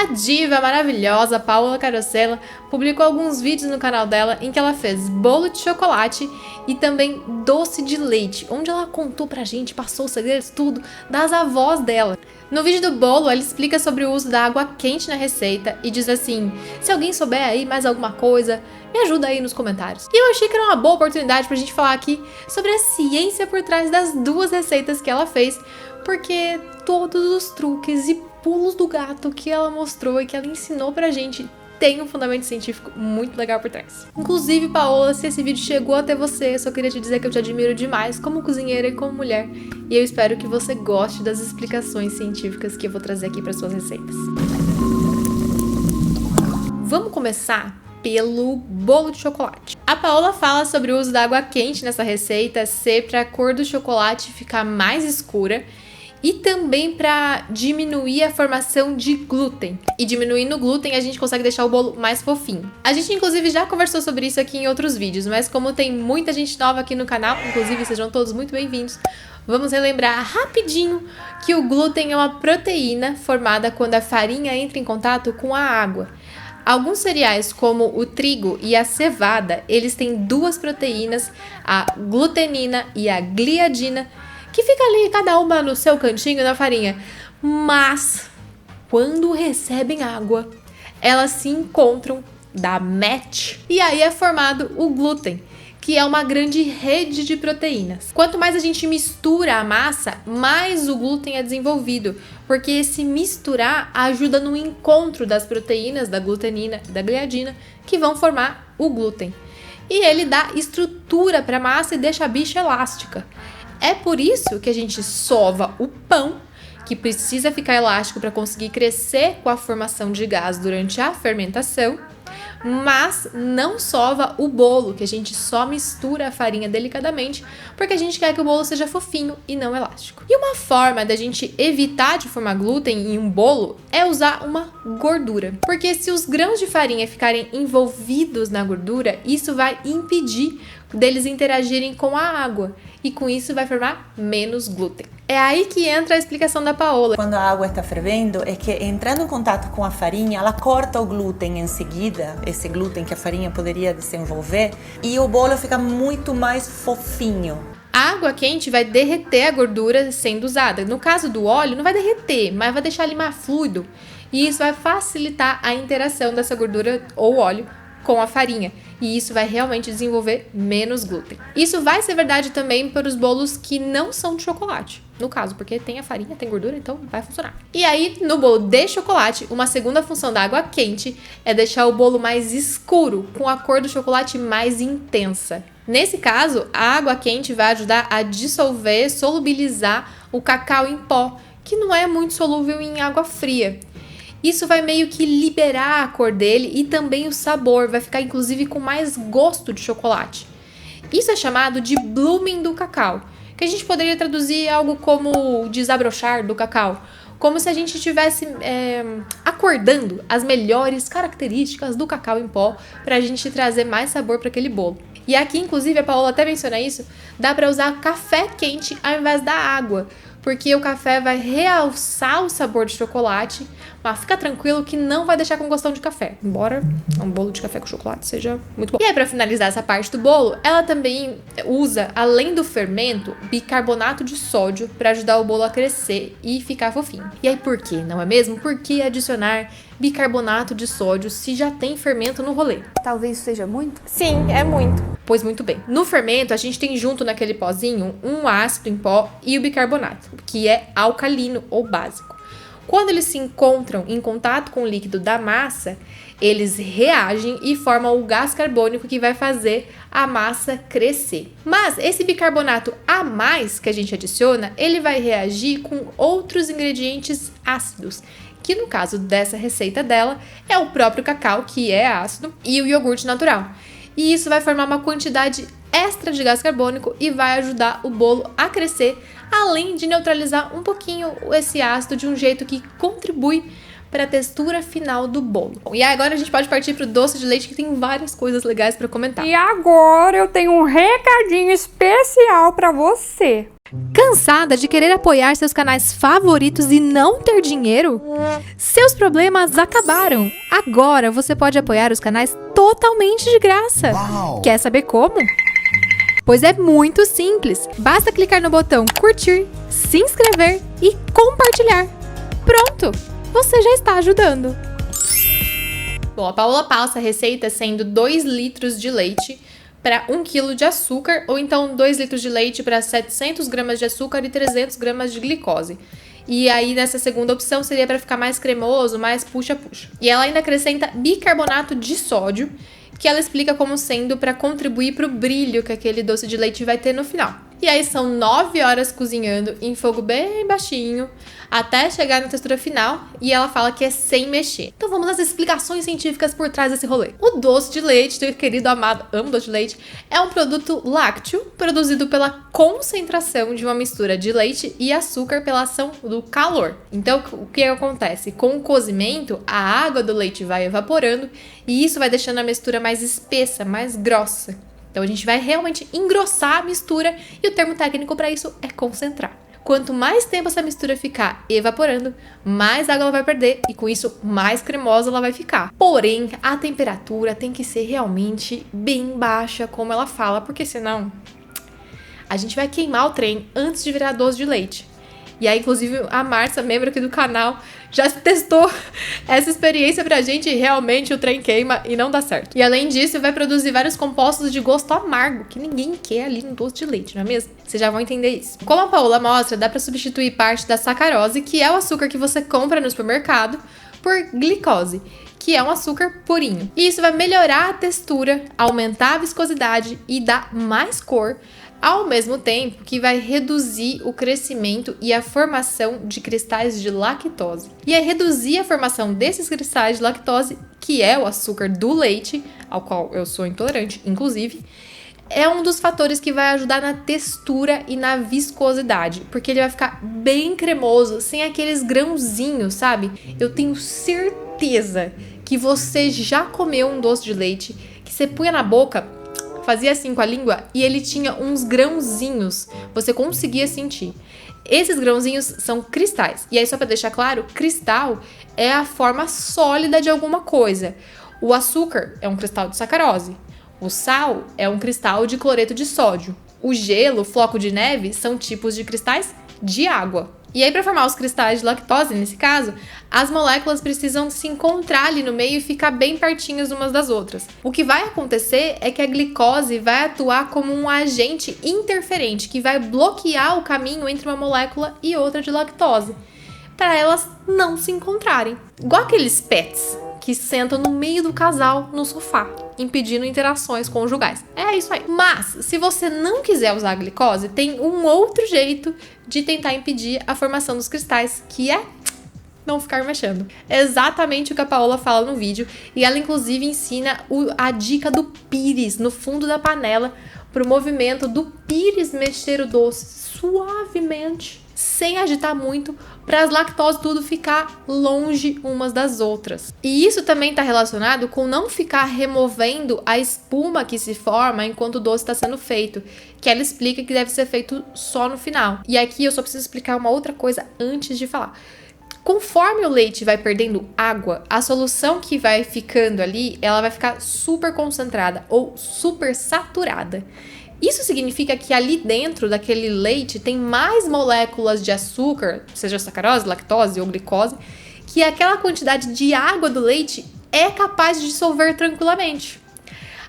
A diva maravilhosa Paola Carosella publicou alguns vídeos no canal dela em que ela fez bolo de chocolate e também doce de leite, onde ela contou pra gente, passou os segredos, tudo, das avós dela. No vídeo do bolo, ela explica sobre o uso da água quente na receita e diz assim: se alguém souber aí mais alguma coisa, me ajuda aí nos comentários. E eu achei que era uma boa oportunidade pra gente falar aqui sobre a ciência por trás das duas receitas que ela fez, porque todos os truques e pulos do gato que ela mostrou e que ela ensinou pra gente tem um fundamento científico muito legal por trás. Inclusive, Paola, se esse vídeo chegou até você, eu só queria te dizer que eu te admiro demais como cozinheira e como mulher, e eu espero que você goste das explicações científicas que eu vou trazer aqui para suas receitas. Vamos começar pelo bolo de chocolate. A Paola fala sobre o uso da água quente nessa receita ser para a cor do chocolate ficar mais escura e também para diminuir a formação de glúten. E diminuindo o glúten, a gente consegue deixar o bolo mais fofinho. A gente, inclusive, já conversou sobre isso aqui em outros vídeos, mas como tem muita gente nova aqui no canal, inclusive sejam todos muito bem-vindos, vamos relembrar rapidinho que o glúten é uma proteína formada quando a farinha entra em contato com a água. Alguns cereais, como o trigo e a cevada, eles têm duas proteínas, a glutenina e a gliadina, que fica ali cada uma no seu cantinho na farinha, mas quando recebem água, elas se encontram, dá match, e aí é formado o glúten, que é uma grande rede de proteínas. Quanto mais a gente mistura a massa, mais o glúten é desenvolvido, porque esse misturar ajuda no encontro das proteínas, da glutenina e da gliadina, que vão formar o glúten. E ele dá estrutura para a massa e deixa a bicha elástica. É por isso que a gente sova o pão, que precisa ficar elástico para conseguir crescer com a formação de gás durante a fermentação, mas não sova o bolo, que a gente só mistura a farinha delicadamente, porque a gente quer que o bolo seja fofinho e não elástico. E uma forma da gente evitar de formar glúten em um bolo é usar uma gordura, porque se os grãos de farinha ficarem envolvidos na gordura, isso vai impedir deles interagirem com a água, e com isso vai formar menos glúten. É aí que entra a explicação da Paola. Quando a água está fervendo, é que entrando em contato com a farinha, ela corta o glúten em seguida, esse glúten que a farinha poderia desenvolver, e o bolo fica muito mais fofinho. A água quente vai derreter a gordura sendo usada. No caso do óleo, não vai derreter, mas vai deixar ele mais fluido, e isso vai facilitar a interação dessa gordura ou óleo com a farinha, e isso vai realmente desenvolver menos glúten. Isso vai ser verdade também para os bolos que não são de chocolate, no caso, porque tem a farinha, tem gordura, então vai funcionar. E aí, no bolo de chocolate, uma segunda função da água quente é deixar o bolo mais escuro, com a cor do chocolate mais intensa. Nesse caso, a água quente vai ajudar a dissolver, solubilizar o cacau em pó, que não é muito solúvel em água fria. Isso vai meio que liberar a cor dele e também o sabor, vai ficar inclusive com mais gosto de chocolate. Isso é chamado de blooming do cacau, que a gente poderia traduzir algo como desabrochar do cacau, como se a gente estivesse acordando as melhores características do cacau em pó para a gente trazer mais sabor para aquele bolo. E aqui, inclusive, a Paola até menciona isso, dá para usar café quente ao invés da água, porque o café vai realçar o sabor de chocolate, mas fica tranquilo que não vai deixar com gostão de café, embora um bolo de café com chocolate seja muito bom. E aí, para finalizar essa parte do bolo, ela também usa, além do fermento, bicarbonato de sódio para ajudar o bolo a crescer e ficar fofinho. E aí, por quê, não é mesmo? Por que adicionar bicarbonato de sódio se já tem fermento no rolê? Talvez seja muito? Sim, é muito. Pois muito bem. No fermento, a gente tem junto naquele pozinho um ácido em pó e o bicarbonato, que é alcalino ou básico. Quando eles se encontram em contato com o líquido da massa, eles reagem e formam o gás carbônico que vai fazer a massa crescer. Mas esse bicarbonato a mais que a gente adiciona, ele vai reagir com outros ingredientes ácidos, que no caso dessa receita dela é o próprio cacau, que é ácido, e o iogurte natural. E isso vai formar uma quantidade extra de gás carbônico e vai ajudar o bolo a crescer, além de neutralizar um pouquinho esse ácido de um jeito que contribui para a textura final do bolo. E agora a gente pode partir para o doce de leite, que tem várias coisas legais para comentar. E agora eu tenho um recadinho especial para você. Cansada de querer apoiar seus canais favoritos e não ter dinheiro? Seus problemas acabaram! Agora você pode apoiar os canais totalmente de graça! Uau. Quer saber como? Pois é muito simples! Basta clicar no botão curtir, se inscrever e compartilhar. Pronto! Você já está ajudando! Bom, a Paola passa a receita sendo 2 litros de leite para 1 kg de açúcar, ou então 2 litros de leite para 700 gramas de açúcar e 300 gramas de glicose. E aí, nessa segunda opção, seria para ficar mais cremoso, mais puxa-puxa. E ela ainda acrescenta bicarbonato de sódio, que ela explica como sendo para contribuir para o brilho que aquele doce de leite vai ter no final. E aí são 9 horas cozinhando em fogo bem baixinho, até chegar na textura final, e ela fala que é sem mexer. Então vamos às explicações científicas por trás desse rolê. O doce de leite, teu querido amado, amo doce de leite, é um produto lácteo produzido pela concentração de uma mistura de leite e açúcar pela ação do calor. Então o que acontece? Com o cozimento, a água do leite vai evaporando e isso vai deixando a mistura mais espessa, mais grossa. Então a gente vai realmente engrossar a mistura e o termo técnico para isso é concentrar. Quanto mais tempo essa mistura ficar evaporando, mais água ela vai perder e com isso mais cremosa ela vai ficar. Porém, a temperatura tem que ser realmente bem baixa, como ela fala, porque senão a gente vai queimar o trem antes de virar doce de leite. E aí, inclusive, a Márcia, membro aqui do canal, já testou essa experiência pra gente e realmente o trem queima e não dá certo. E além disso, vai produzir vários compostos de gosto amargo, que ninguém quer ali no doce de leite, não é mesmo? Vocês já vão entender isso. Como a Paola mostra, dá pra substituir parte da sacarose, que é o açúcar que você compra no supermercado, por glicose, que é um açúcar purinho. E isso vai melhorar a textura, aumentar a viscosidade e dar mais cor, ao mesmo tempo que vai reduzir o crescimento e a formação de cristais de lactose. E reduzir a formação desses cristais de lactose, que é o açúcar do leite, ao qual eu sou intolerante, inclusive, é um dos fatores que vai ajudar na textura e na viscosidade, porque ele vai ficar bem cremoso, sem aqueles grãozinhos, sabe? Eu tenho certeza que você já comeu um doce de leite que você punha na boca, fazia assim com a língua e ele tinha uns grãozinhos, você conseguia sentir. Esses grãozinhos são cristais. E aí, só para deixar claro, cristal é a forma sólida de alguma coisa. O açúcar é um cristal de sacarose. O sal é um cristal de cloreto de sódio. O gelo, o floco de neve, são tipos de cristais de água. E aí, para formar os cristais de lactose, nesse caso, as moléculas precisam se encontrar ali no meio e ficar bem pertinhas umas das outras. O que vai acontecer é que a glicose vai atuar como um agente interferente que vai bloquear o caminho entre uma molécula e outra de lactose, para elas não se encontrarem. Igual aqueles pets que sentam no meio do casal no sofá, impedindo interações conjugais. É isso aí. Mas, se você não quiser usar a glicose, tem um outro jeito de tentar impedir a formação dos cristais, que é não ficar mexendo. É exatamente o que a Paola fala no vídeo, e ela inclusive ensina a dica do pires no fundo da panela, para o movimento do pires mexer o doce suavemente, sem agitar muito, para as lactose tudo ficar longe umas das outras. E isso também está relacionado com não ficar removendo a espuma que se forma enquanto o doce está sendo feito, que ela explica que deve ser feito só no final. E aqui eu só preciso explicar uma outra coisa antes de falar. Conforme o leite vai perdendo água, a solução que vai ficando ali, ela vai ficar super concentrada ou super saturada. Isso significa que ali dentro daquele leite tem mais moléculas de açúcar, seja sacarose, lactose ou glicose, que aquela quantidade de água do leite é capaz de dissolver tranquilamente.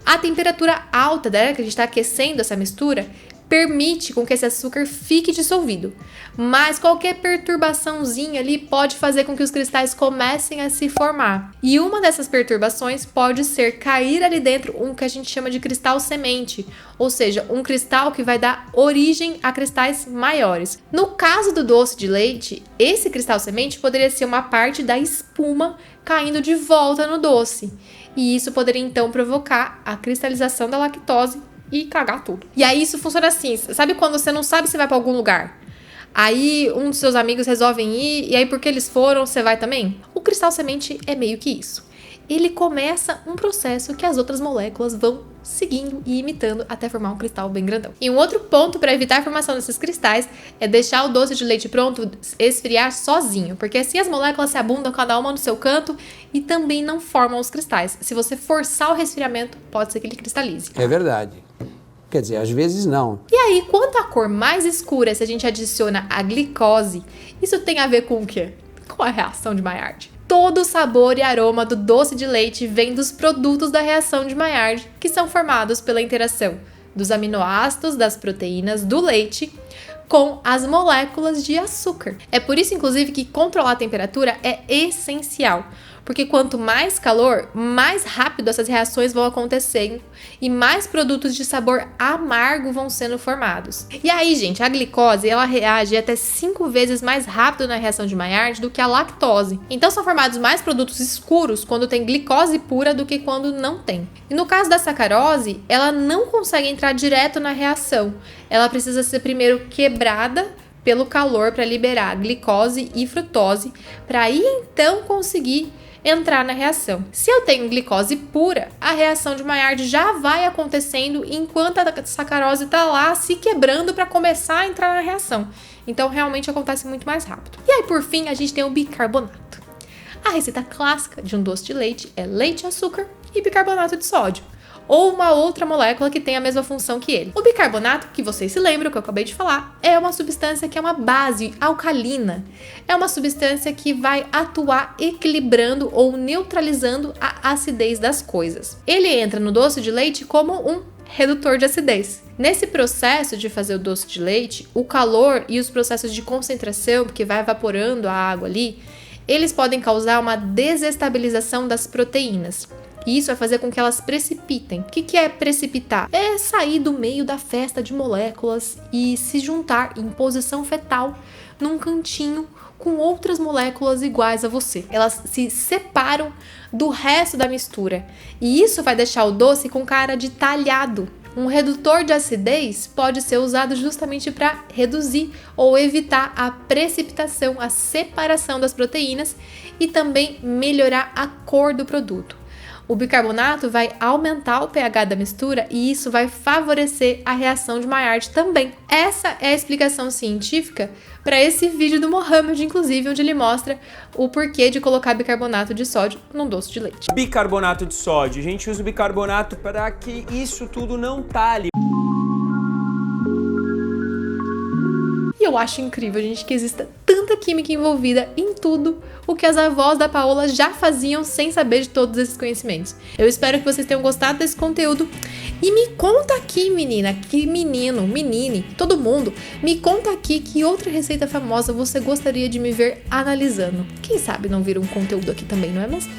A temperatura alta, né, que a gente está aquecendo essa mistura, permite com que esse açúcar fique dissolvido, mas qualquer perturbaçãozinha ali pode fazer com que os cristais comecem a se formar. E uma dessas perturbações pode ser cair ali dentro um que a gente chama de cristal semente, ou seja, um cristal que vai dar origem a cristais maiores. No caso do doce de leite, esse cristal semente poderia ser uma parte da espuma caindo de volta no doce, e isso poderia então provocar a cristalização da lactose e cagar tudo. E aí isso funciona assim, sabe quando você não sabe se vai pra algum lugar? Aí um dos seus amigos resolvem ir, e aí porque eles foram, você vai também? O cristal semente é meio que isso. ele começa um processo que as outras moléculas vão seguindo e imitando até formar um cristal bem grandão. E um outro ponto para evitar a formação desses cristais é deixar o doce de leite pronto esfriar sozinho, porque assim as moléculas se abundam cada uma no seu canto e também não formam os cristais. Se você forçar o resfriamento, pode ser que ele cristalize. É verdade. Quer dizer, às vezes não. E aí, quanto à cor mais escura, se a gente adiciona a glicose, isso tem a ver com o quê? Com a reação de Maillard. Todo o sabor e aroma do doce de leite vem dos produtos da reação de Maillard, que são formados pela interação dos aminoácidos das proteínas do leite com as moléculas de açúcar. É por isso, inclusive, que controlar a temperatura é essencial, porque quanto mais calor, mais rápido essas reações vão acontecendo e mais produtos de sabor amargo vão sendo formados. E aí, gente, a glicose, ela reage até 5 vezes mais rápido na reação de Maillard do que a lactose. Então são formados mais produtos escuros quando tem glicose pura do que quando não tem. E no caso da sacarose, ela não consegue entrar direto na reação. Ela precisa ser primeiro quebrada pelo calor para liberar glicose e frutose, para aí então conseguir entrar na reação. Se eu tenho glicose pura, a reação de Maillard já vai acontecendo enquanto a sacarose está lá se quebrando para começar a entrar na reação. Então realmente acontece muito mais rápido. E aí por fim a gente tem o bicarbonato. A receita clássica de um doce de leite é leite, açúcar e bicarbonato de sódio, ou uma outra molécula que tem a mesma função que ele. O bicarbonato, que vocês se lembram que eu acabei de falar, é uma substância que é uma base alcalina. É uma substância que vai atuar equilibrando ou neutralizando a acidez das coisas. Ele entra no doce de leite como um redutor de acidez. Nesse processo de fazer o doce de leite, o calor e os processos de concentração, que vai evaporando a água ali, eles podem causar uma desestabilização das proteínas. E isso vai fazer com que elas precipitem. O que é precipitar? É sair do meio da festa de moléculas e se juntar em posição fetal num cantinho com outras moléculas iguais a você. Elas se separam do resto da mistura. E isso vai deixar o doce com cara de talhado. Um redutor de acidez pode ser usado justamente para reduzir ou evitar a precipitação, a separação das proteínas e também melhorar a cor do produto. O bicarbonato vai aumentar o pH da mistura e isso vai favorecer a reação de Maillard também. Essa é a explicação científica para esse vídeo do Mohamed, inclusive, onde ele mostra o porquê de colocar bicarbonato de sódio num doce de leite. Bicarbonato de sódio. A gente usa o bicarbonato para que isso tudo não talhe. E eu acho incrível, gente, que exista tanta química envolvida em tudo o que as avós da Paola já faziam sem saber de todos esses conhecimentos. Eu espero que vocês tenham gostado desse conteúdo. E me conta aqui, menina, que menino, menine, todo mundo, me conta aqui que outra receita famosa você gostaria de me ver analisando. Quem sabe não vira um conteúdo aqui também, não é mesmo?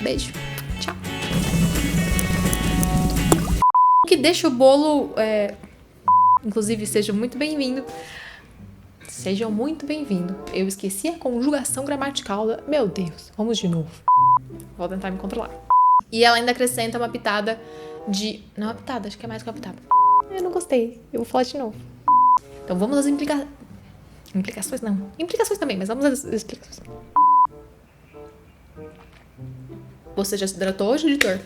Beijo, tchau. O que deixa o bolo... Inclusive, seja muito bem-vindo. Sejam muito bem-vindos. Eu esqueci a conjugação gramatical da... Meu Deus, vamos de novo. Vou tentar me controlar. E ela ainda acrescenta uma pitada de... Não é uma pitada, acho que é mais que uma pitada. Eu não gostei. Eu vou falar de novo. Então vamos às implicações não. Implicações também, mas vamos às explicações. Você já se hidratou hoje, editor?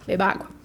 Beba água.